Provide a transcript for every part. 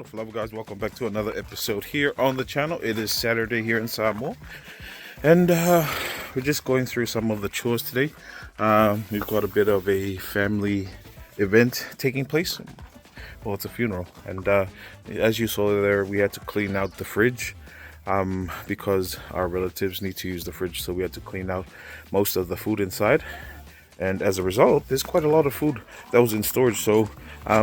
Hello fellow guys, welcome back to another episode here on the channel. It is Saturday here in Samoa, and we're just going through some of the chores today. We've got a bit of a family event taking place. Well, it's a funeral, and as you saw there, we had to clean out the fridge because our relatives need to use the fridge, so we had to clean out most of the food inside. And as a result, there's quite a lot of food that was in storage, so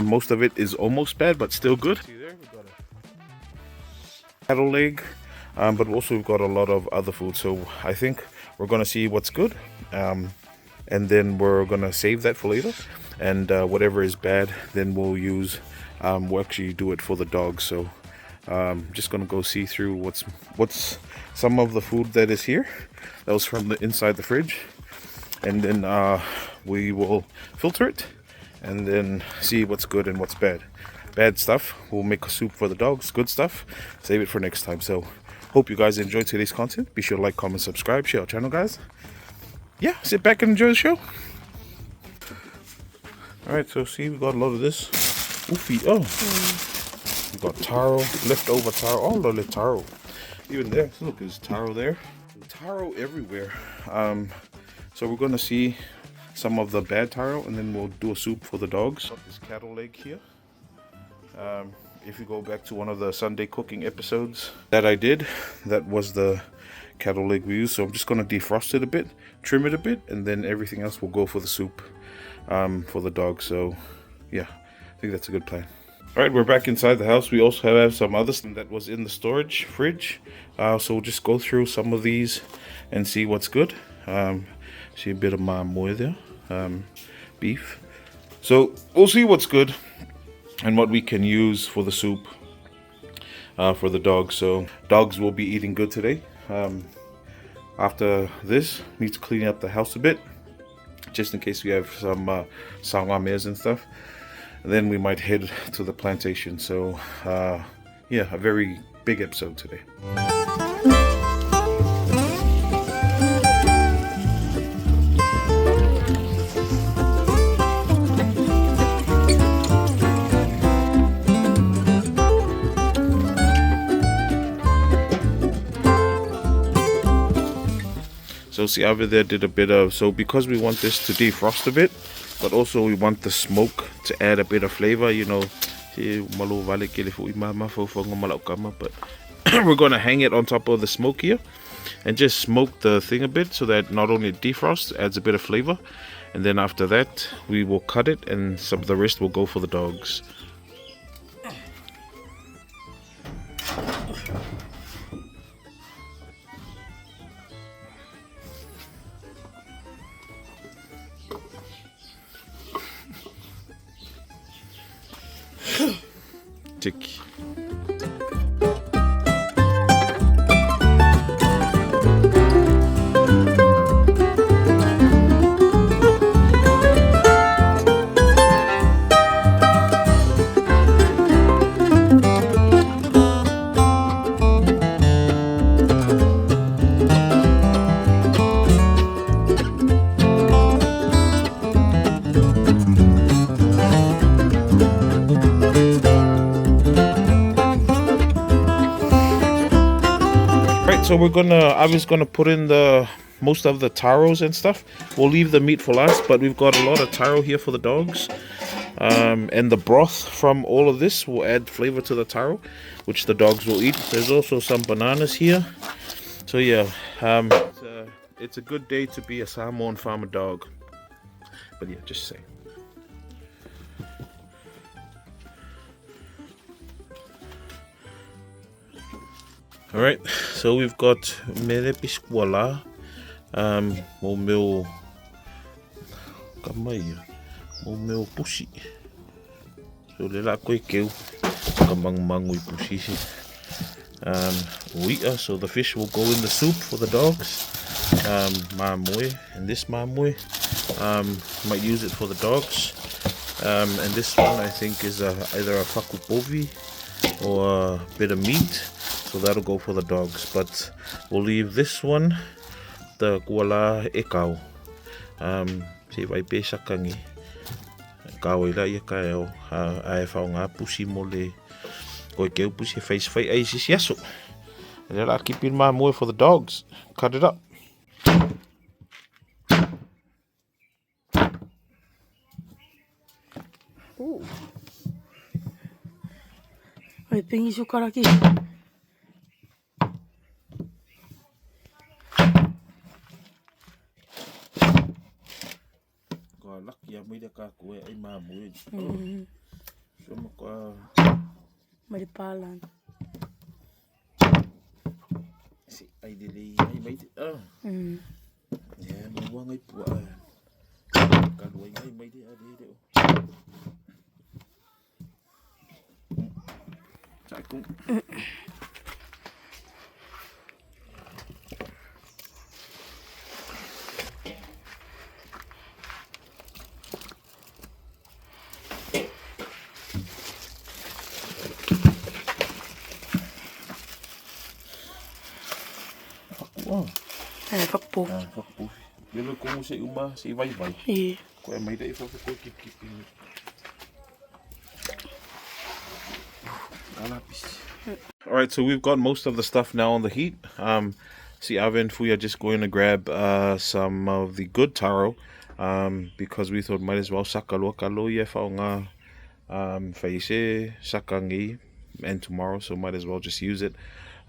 most of it is almost bad, but still good. See there, we've got a cattle leg, but also we've got a lot of other food. So I think we're gonna see what's good, and then we're gonna save that for later. And whatever is bad, then we'll use. We'll actually do it for the dogs. So just gonna go see through what's some of the food that is here. That was from the inside the fridge. And then we will filter it and then see what's good and what's bad. Bad stuff, we'll make a soup for the dogs. Good stuff, save it for next time. So hope you guys enjoyed today's content. Be sure to like, comment, subscribe, share our channel, guys. Yeah, sit back and enjoy the show. Alright, so see, we got a lot of this. Oofy, we got taro, leftover taro, all of the taro. Even there, look, there's taro there. Taro everywhere. So we're gonna see some of the bad taro, and then we'll do a soup for the dogs. This cattle leg here. If you go back to one of the Sunday cooking episodes that I did, that was the cattle leg we used. So I'm just gonna defrost it a bit, trim it a bit, and then everything else will go for the soup for the dogs. So yeah, I think that's a good plan. All right, we're back inside the house. We also have some other stuff that was in the storage fridge. So we'll just go through some of these and see what's good. See a bit of my moe there, beef. So we'll see what's good and what we can use for the soup for the dogs. So dogs will be eating good today. After this, need to clean up the house a bit, just in case we have some Samoans and stuff. And then we might head to the plantation. So yeah, a very big episode today. So see, over there did a bit of, so because we want this to defrost a bit, but also we want the smoke to add a bit of flavor, you know. But we're gonna hang it on top of the smoke here and just smoke the thing a bit, so that not only it defrosts, adds a bit of flavor, and then after that we will cut it, and some of the rest will go for the dogs. Tick. So I was gonna put in the most of the taros and stuff. We'll leave the meat for last, but we've got a lot of taro here for the dogs, and the broth from all of this will add flavor to the taro, which the dogs will eat. There's also some bananas here. So yeah, it's a good day to be a Samoan farmer dog. But yeah, just saying. Alright, so we've got merepiskwala, mo meu pusi. So le la koe keu kamang mangui pusi. Uia, so the fish will go in the soup for the dogs. Mamoe, and this mamoe, might use it for the dogs. And this one I think is either a whakupovi or a bit of meat. So that'll go for the dogs, but we'll leave this one, the kuala ekau. Se vai pe sakangi. Ka o ila ia ka eo, a e whao ngā pusi mo le Go get pussy face fight ice yes. And then I'll keep in my more for the dogs. Cut it up. Ooh. Ai pengi sukar aqui. Ko lucky may da ka ko ay mamoy. So ko Maripalan. si ay dili ay may yeah, may wangay puan. Kalway ay may di ade. Sakung. Fakpo. Fakpo. Bilo ko mo sa uma si vai. Ko ay may da ifa ko keep. Alright, so we've got most of the stuff now on the heat. See, Ava and Fuya just going to grab some of the good taro because we thought might as well sakalo ye faunga faise sakangi and tomorrow, so might as well just use it.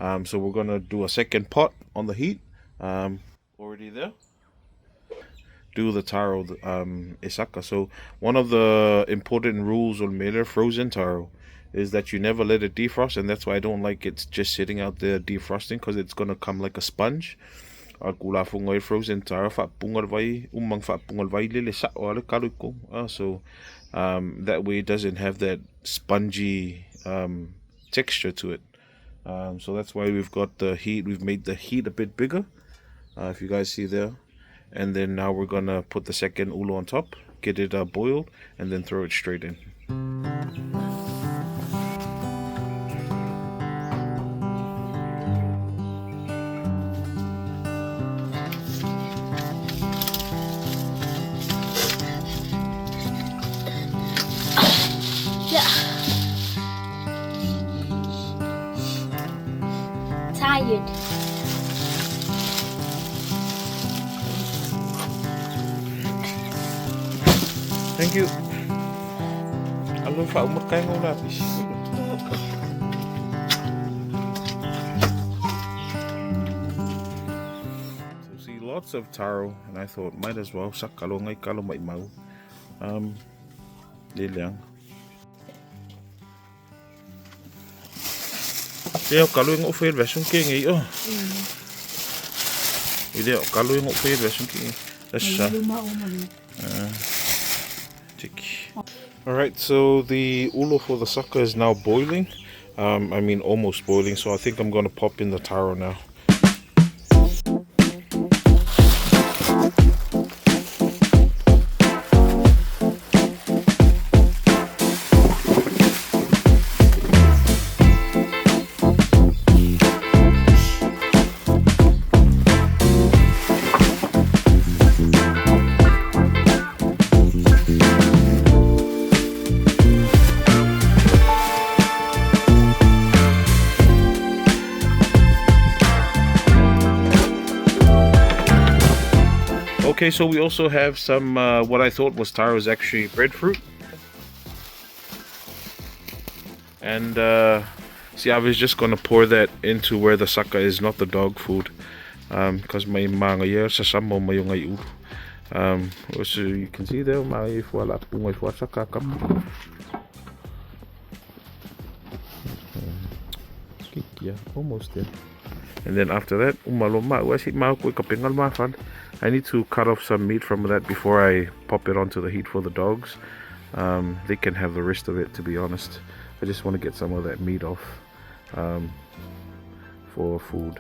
So we're gonna do a second pot on the heat. Already there. Do the taro isaka. So one of the important rules on made frozen taro is that you never let it defrost, and that's why I don't like it just sitting out there defrosting, because it's gonna come like a sponge. Frozen taro so that way it doesn't have that spongy texture to it. So that's why we've got the heat. We've made the heat a bit bigger, if you guys see there. And then now we're gonna put the second ulo on top, get it boiled, and then throw it straight in. Tired. Thank you. Alo fa umur kayo ng lapis. So see, lots of taro, and I thought might as well sakalo ngay kalo may mau. Lilang. Dia kalo yung offer version king eh oh. Dia kalo yung offer version king. Alright, so the ulo for the sucker is now boiling. I mean almost boiling, so I think I'm going to pop in the taro now. Okay, so we also have some, what I thought was taro is actually breadfruit. And see, I was just going to pour that into where the saka is, not the dog food. Because may mga yer sa Samoa may yung ayu. So you can see there, may wala pungay for saka kap. Yeah, almost there. And then after that, I need to cut off some meat from that before I pop it onto the heat for the dogs. They can have the rest of it, to be honest. I just want to get some of that meat off for food.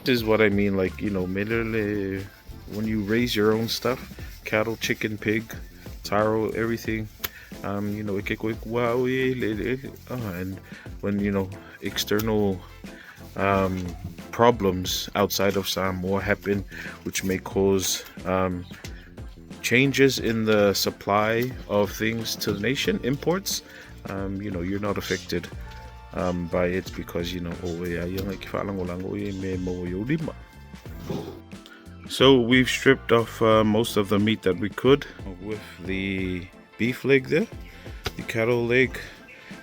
This is what I mean, like, you know, when you raise your own stuff, cattle, chicken, pig, taro, everything, you know, and when, you know, external problems outside of Samoa happen, which may cause changes in the supply of things to the nation, imports, you know, you're not affected by it because, you know, so we've stripped off most of the meat that we could with the beef leg there, the cattle leg,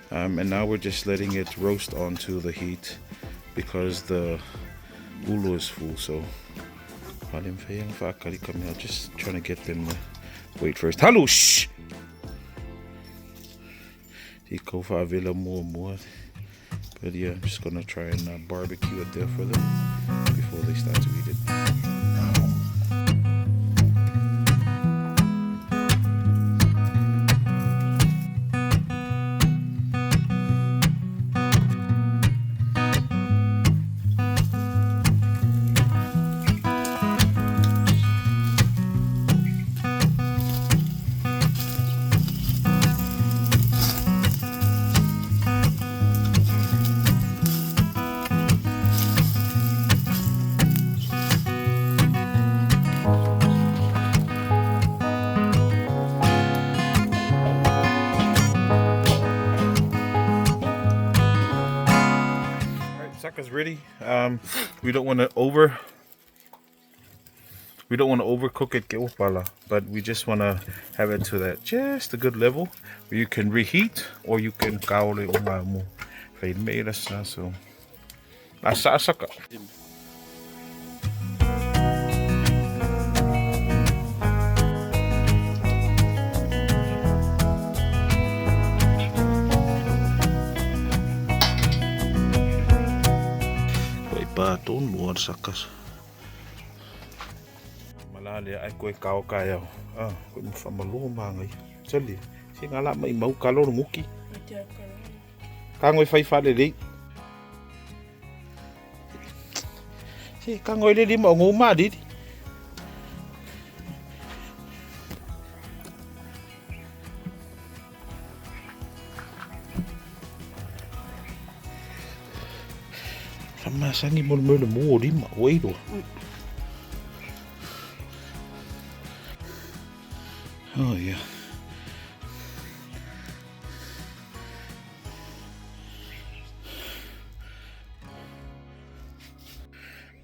and now we're just letting it roast onto the heat because the ulu is full. So I'm just trying to get them to wait first. Hello, shh! But yeah, I'm just gonna try and barbecue it there for them before they start to eat it. Saka's ready. We don't want to overcook it, but we just want to have it to that just a good level where you can reheat or you can kaole mo. So Saka. Baton luar sakas. Malali ay koe kao kaya. Koe mo famalo mangai. Sali. Si ngala mai mau kalo nguki. Kangoy fai fale dei. Si kangoy le lima nguma di. Masangi mo di ma wait. Oh yeah.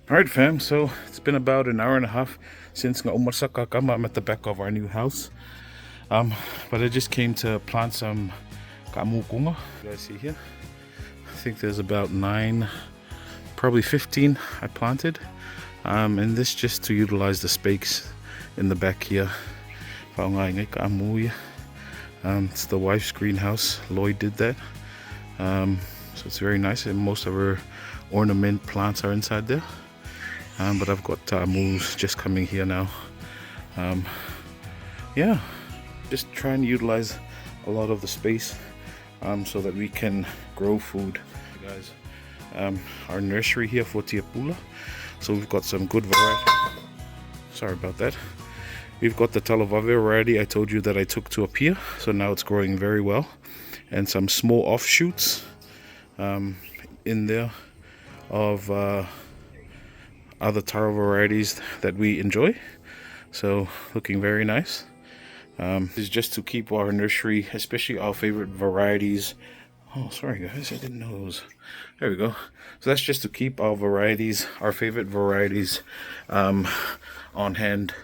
Alright fam, so it's been about an hour and a half since I'm at the back of our new house. But I just came to plant some kamukunga. You guys see here? I think there's about 9, probably 15 I planted. And this just to utilize the space in the back here. It's the wife's greenhouse. Lloyd did that. So it's very nice, and most of her ornament plants are inside there. But I've got moves just coming here now. Yeah, just trying to utilize a lot of the space so that we can grow food. Hey guys, our nursery here for Tiapula. So we've got some good variety. Sorry about that. We've got the talavave variety I told you that I took to up here. So now it's growing very well. And some small offshoots in there of other taro varieties that we enjoy. So looking very nice. This is just to keep our nursery, especially our favorite varieties. Oh, sorry guys, I didn't know those. There we go. So that's just to keep our varieties, our favorite varieties on hand,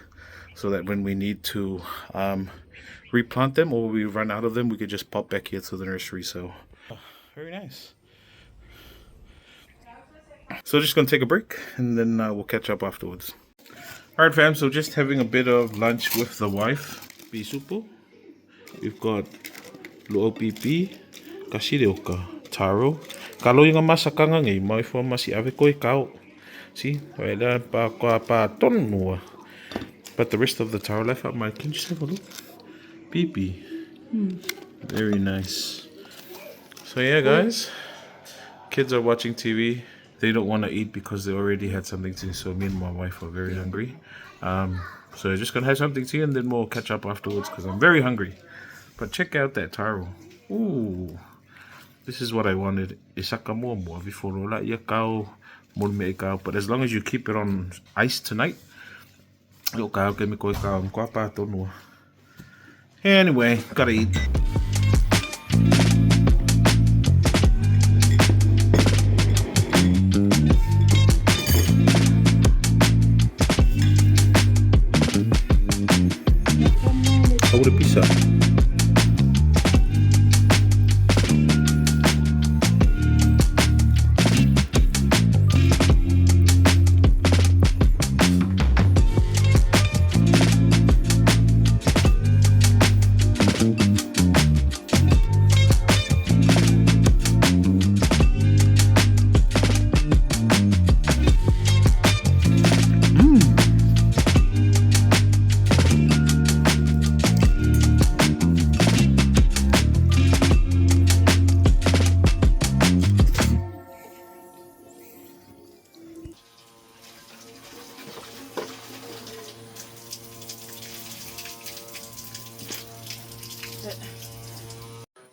so that when we need to replant them or we run out of them, we could just pop back here to the nursery. So very nice. So just gonna take a break and then we'll catch up afterwards. All right fam, so just having a bit of lunch with the wife. Bisupo. We've got luopipi, kasireoka, taro. Kalo yung masakanga ngay, mai fo masi ave koi kao. See, wala pa tonua. But the rest of the taro left out, Mike. Can you just have a look? Pee-pee. Very nice. So yeah, guys. Kids are watching TV. They don't want to eat because they already had something to eat. So me and my wife are very hungry. So I'm just going to have something to eat and then we'll catch up afterwards because I'm very hungry. But check out that taro. Ooh. This is what I wanted. Isaka mo viforola yakao mulme ikao. But as long as you keep it on ice tonight, anyway, gotta eat.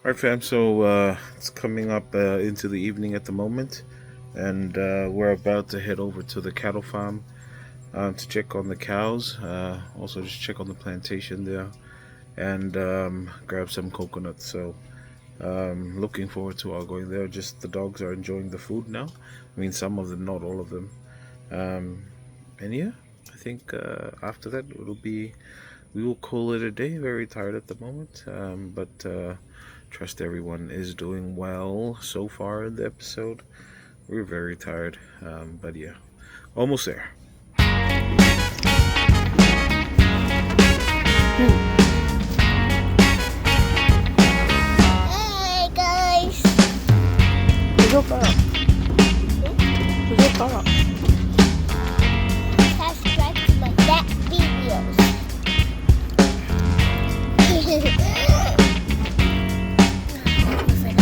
Alright fam, so it's coming up into the evening at the moment, and we're about to head over to the cattle farm to check on the cows, also just check on the plantation there, and grab some coconuts. So looking forward to our going there. Just the dogs are enjoying the food now. I mean, some of them, not all of them. And yeah, I think after that we will call it a day. Very tired at the moment, but trust everyone is doing well so far in the episode. We're very tired, but yeah, almost there. Hey guys! Puso ka. Puso ka. Subscribe to my dad videos.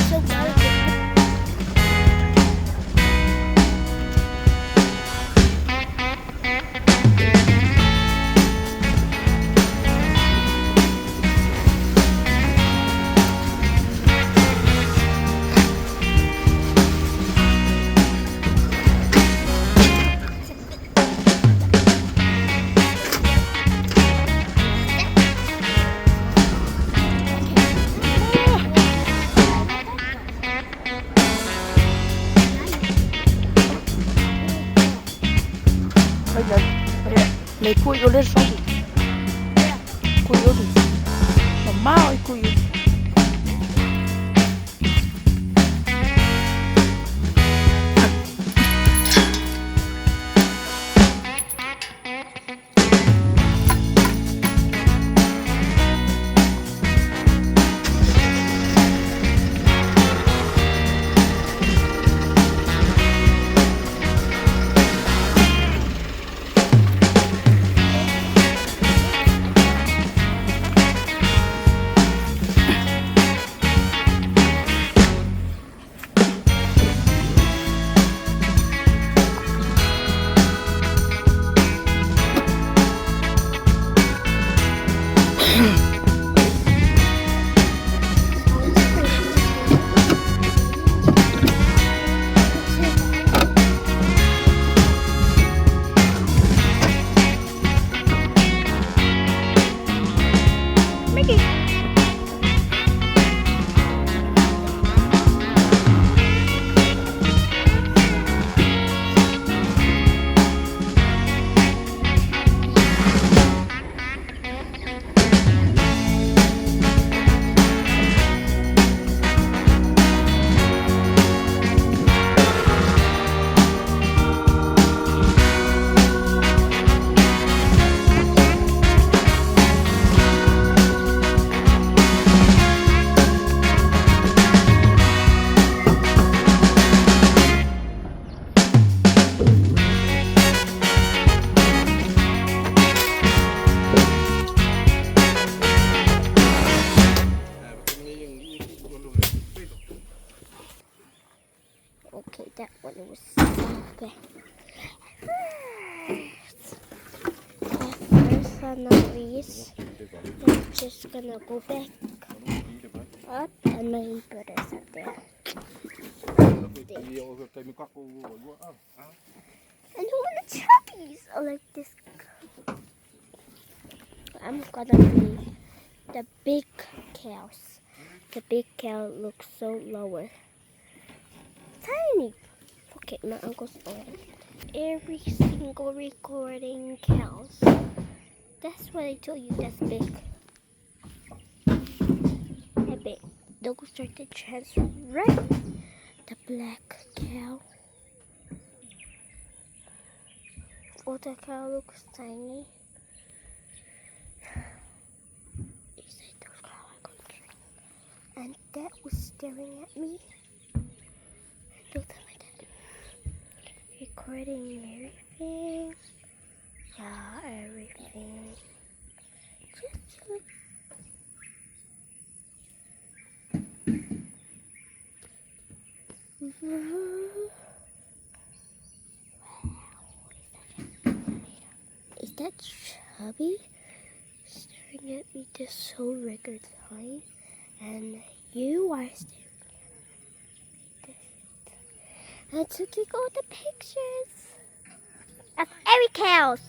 So good. May kuyo ulit sa akin. Kuyo ulit. Mama, ay kuyo. Okay, that one was okay. First, Nursery. I'm just gonna go back up and my brother's up there. And who are the chubbies? I like this. I'm gonna be the big cows. The big cow looks so lower. Tiny. Okay, my uncle's on. Every single recording counts. That's what I told you, that's big. I bet those are the chance, right? The black cow. Oh, the cow looks tiny. He said those cow are going to drink. And that was staring at me. Don't tell my dad. Recording everything. Yeah, everything. Just like is that chubby? Staring at me this whole record time. And You are staring. I took you all the pictures of every cows.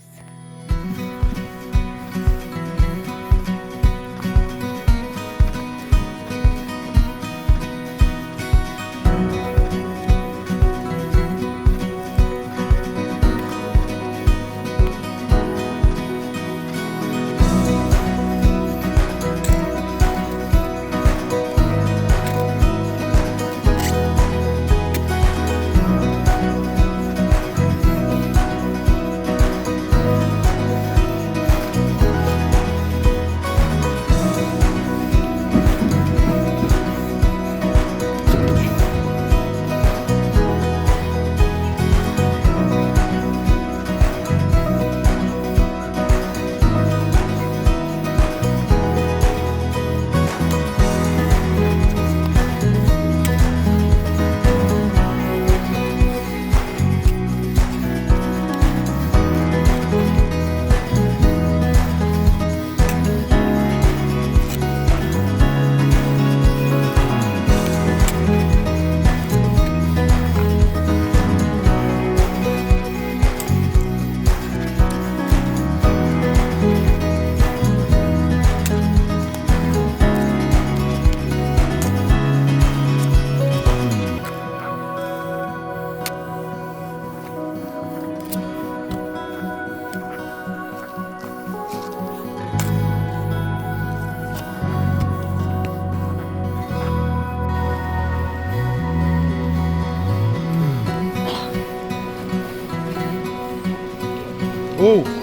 Oh!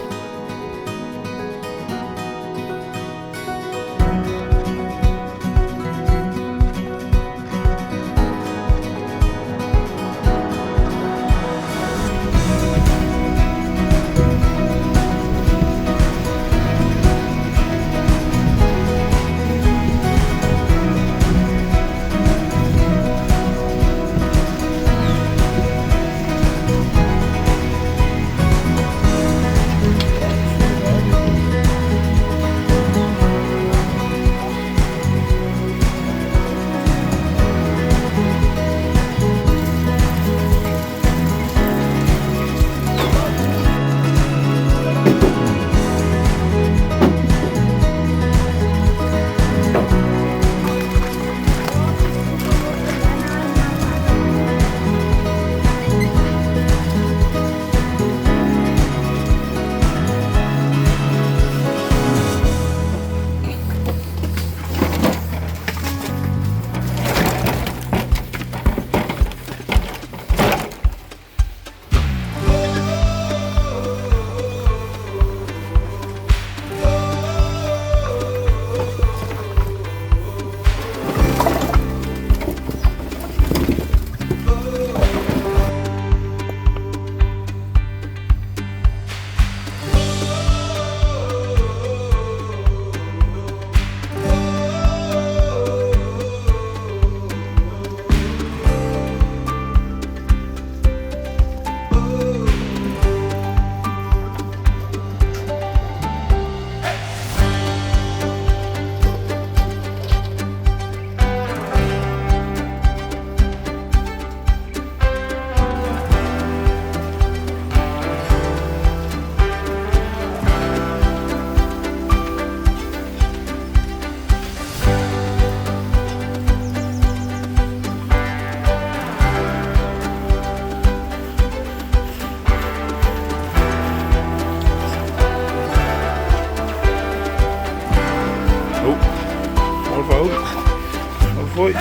Avoid.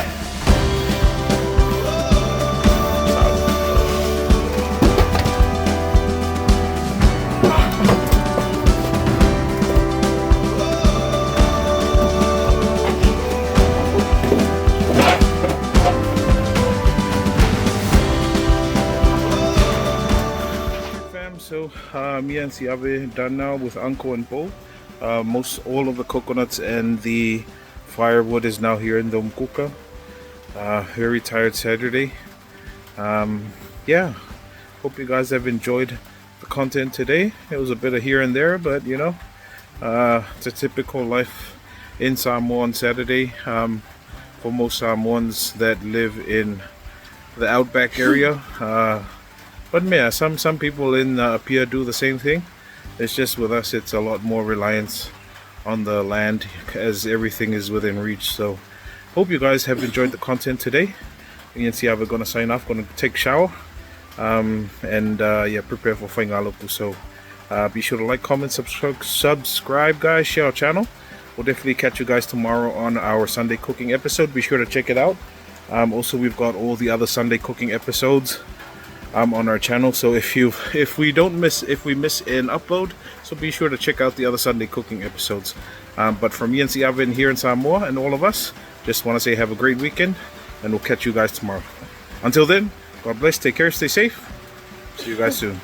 So me and Siabe done now with Uncle and Bo. All of the coconuts and the firewood is now here in Domkuka. Very tired Saturday. Yeah, hope you guys have enjoyed the content today. It was a bit of here and there, but you know, it's a typical life in Samoa on Saturday. for most Samoans that live in the outback area. But yeah, some people in up here do the same thing. It's just with us, it's a lot more reliance on the land as everything is within reach. So hope you guys have enjoyed the content today. You can see how we're going to sign off, going to take a shower, and yeah, prepare for whaingalopu. So be sure to like, comment, subscribe guys, share our channel. We'll definitely catch you guys tomorrow on our Sunday cooking episode. Be sure to check it out. Also, we've got all the other Sunday cooking episodes on our channel. So if we miss an upload, so be sure to check out the other Sunday cooking episodes. But from me and Siavin here in Samoa and all of us, just want to say have a great weekend, and we'll catch you guys tomorrow. Until then, God bless, take care, stay safe. See you guys soon.